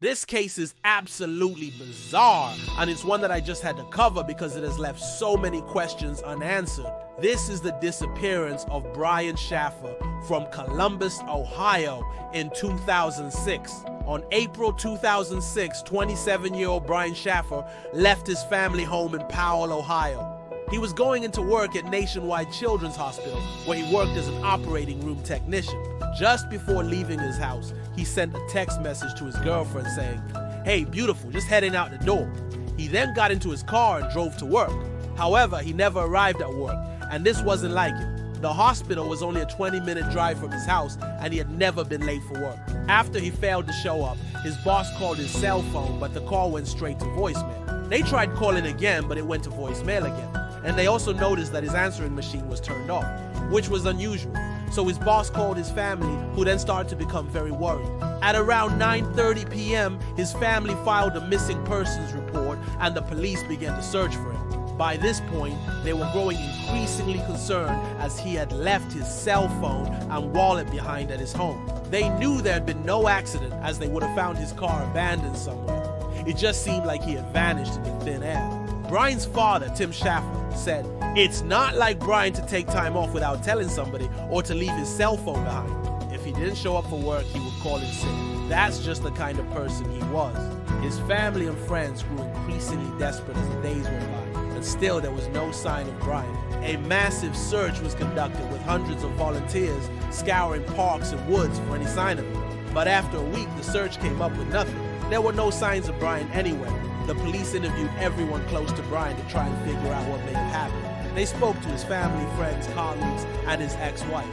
This case is absolutely bizarre, and it's one that I just had to cover because it has left so many questions unanswered. This is the disappearance of Brian Shaffer from Columbus, Ohio in 2006. On April 2006, 27-year-old Brian Shaffer left his family home in Powell, Ohio. He was going into work at Nationwide Children's Hospital, where he worked as an operating room technician. Just before leaving his house, he sent a text message to his girlfriend saying, "Hey, beautiful, just heading out the door." He then got into his car and drove to work. However, he never arrived at work, and this wasn't like him. The hospital was only a 20-minute drive from his house, and he had never been late for work. After he failed to show up, his boss called his cell phone, but the call went straight to voicemail. They tried calling again, but it went to voicemail again. And they also noticed that his answering machine was turned off, which was unusual. So his boss called his family, who then started to become very worried. At around 9:30 p.m., his family filed a missing persons report, and the police began to search for him. By this point, they were growing increasingly concerned as he had left his cell phone and wallet behind at his home. They knew there had been no accident, as they would have found his car abandoned somewhere. It just seemed like he had vanished into thin air. Brian's father, Tim Shaffer, said, "It's not like Brian to take time off without telling somebody or to leave his cell phone behind. If he didn't show up for work, he would call in sick. That's just the kind of person he was." His family and friends grew increasingly desperate as the days went by, and still there was no sign of Brian. A massive search was conducted with hundreds of volunteers scouring parks and woods for any sign of him. But after a week, the search came up with nothing. There were no signs of Brian anywhere. The police interviewed everyone close to Brian to try and figure out what may have happened. They spoke to his family, friends, colleagues, and his ex-wife.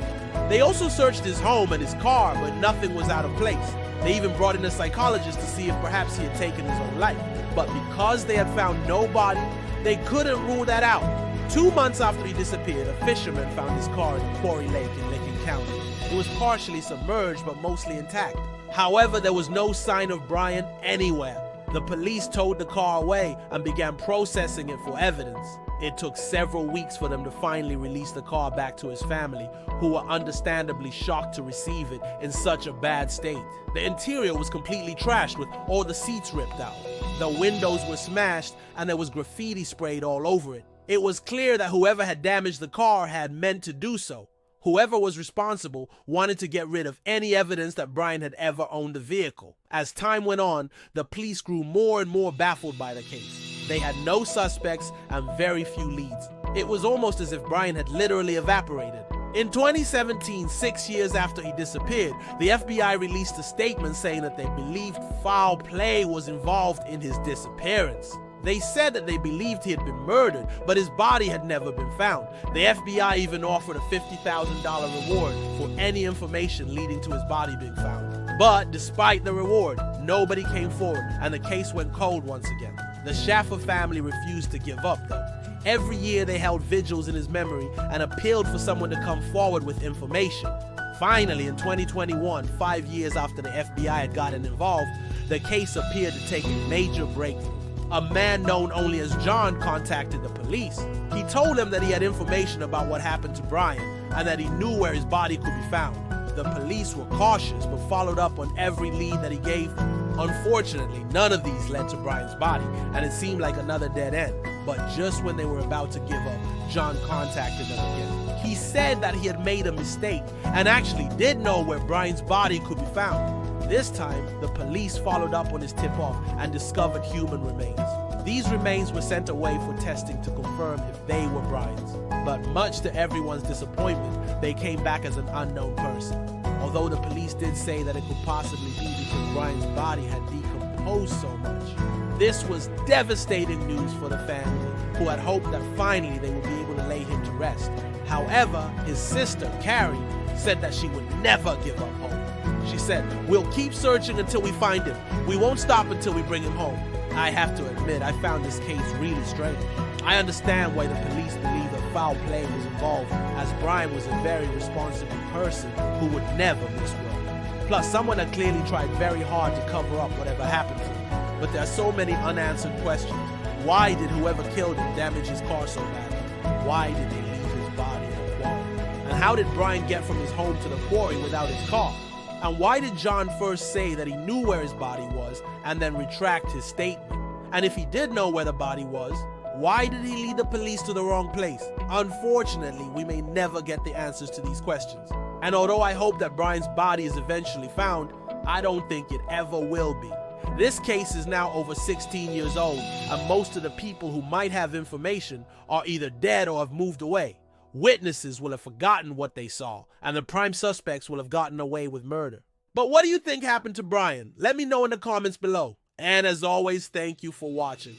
They also searched his home and his car, but nothing was out of place. They even brought in a psychologist to see if perhaps he had taken his own life. But because they had found no body, they couldn't rule that out. 2 months after he disappeared, a fisherman found his car in Quarry Lake in Lincoln County. It was partially submerged, but mostly intact. However, there was no sign of Brian anywhere. The police towed the car away and began processing it for evidence. It took several weeks for them to finally release the car back to his family, who were understandably shocked to receive it in such a bad state. The interior was completely trashed with all the seats ripped out. The windows were smashed and there was graffiti sprayed all over it. It was clear that whoever had damaged the car had meant to do so. Whoever was responsible wanted to get rid of any evidence that Brian had ever owned the vehicle. As time went on, the police grew more and more baffled by the case. They had no suspects and very few leads. It was almost as if Brian had literally evaporated. In 2017, 6 years after he disappeared, the FBI released a statement saying that they believed foul play was involved in his disappearance. They said that they believed he had been murdered, but his body had never been found. The FBI even offered a $50,000 reward for any information leading to his body being found. But despite the reward, nobody came forward and the case went cold once again. The Shaffer family refused to give up though. Every year they held vigils in his memory and appealed for someone to come forward with information. Finally, in 2021, 5 years after the FBI had gotten involved, the case appeared to take a major breakthrough. A man known only as John contacted the police. He told them that he had information about what happened to Brian and that he knew where his body could be found. The police were cautious but followed up on every lead that he gave them. Unfortunately, none of these led to Brian's body, and it seemed like another dead end. But just when they were about to give up, John contacted them again. He said that he had made a mistake and actually did know where Brian's body could be found. This time, the police followed up on his tip-off and discovered human remains. These remains were sent away for testing to confirm if they were Brian's. But much to everyone's disappointment, they came back as an unknown person. Although the police did say that it could possibly be because Brian's body had decomposed so much. This was devastating news for the family, who had hoped that finally they would be able to lay him to rest. However, his sister, Carrie, said that she would never give up hope. She said, "We'll keep searching until we find him. We won't stop until we bring him home." I have to admit, I found this case really strange. I understand why the police believe that foul play was involved, as Brian was a very responsible person who would never miss work. Plus, someone had clearly tried very hard to cover up whatever happened to him. But there are so many unanswered questions. Why did whoever killed him damage his car so badly? Why did they leave his body in a quarry? And how did Brian get from his home to the quarry without his car? And why did John first say that he knew where his body was and then retract his statement? And if he did know where the body was, why did he lead the police to the wrong place? Unfortunately, we may never get the answers to these questions. And although I hope that Brian's body is eventually found, I don't think it ever will be. This case is now over 16 years old, and most of the people who might have information are either dead or have moved away. Witnesses will have forgotten what they saw, and the prime suspects will have gotten away with murder. But what do you think happened to Brian? Let me know in the comments below. And as always, thank you for watching.